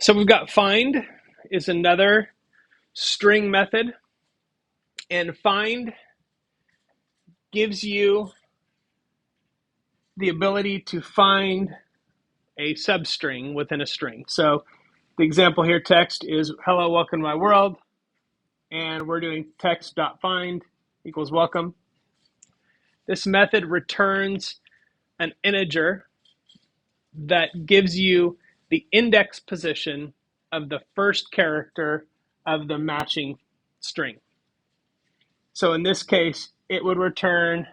So we've got find is another string method, and find gives you the ability to find a substring within a string. So the example here, text, is hello, welcome to my world, and we're doing text.find equals welcome. This method returns an integer that gives you the index position of the first character of the matching string. So in this case, it would return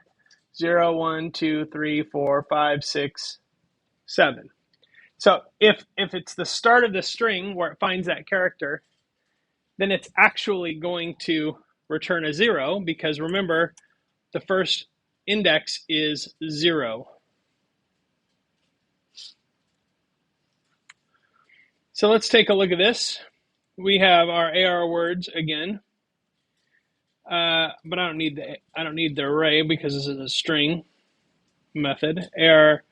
0, 1, 2, 3, 4, 5, 6, 7. So if it's the start of the string where it finds that character, then it's actually going to return a 0 because remember, the first index is 0. So let's take a look at this. We have our AR words again, but I don't need the array because this is a string method. AR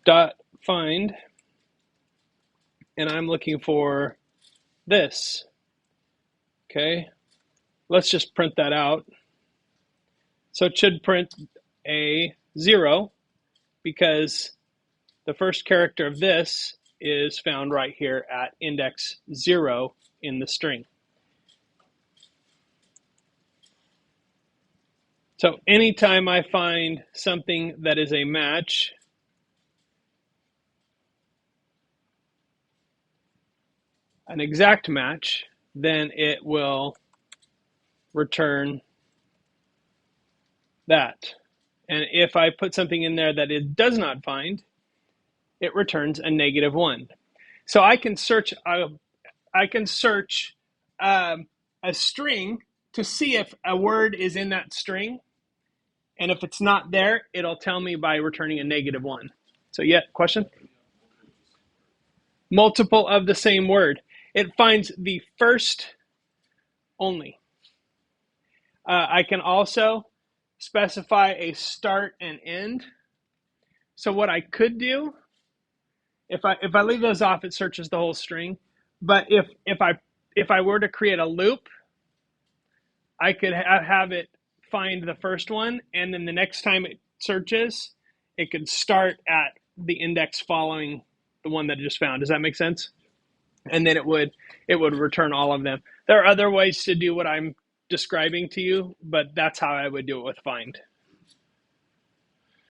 dot find, and I'm looking for this. Okay, let's just print that out. So it should print a 0 because the first character of this is found right here at index 0 in the string. So anytime I find something that is a match, an exact match, then it will return that. And if I put something in there that it does not find, it returns a -1. So I can search a string to see if a word is in that string, and if it's not there, it'll tell me by returning a -1. So yeah, question? Multiple of the same word. It finds the first only. I can also specify a start and end. So what I could do, if I leave those off, it searches the whole string. But if I were to create a loop, I could have it find the first one, and then the next time it searches, it could start at the index following the one that it just found. Does that make sense? And then it would return all of them. There are other ways to do what I'm describing to you, but that's how I would do it with find.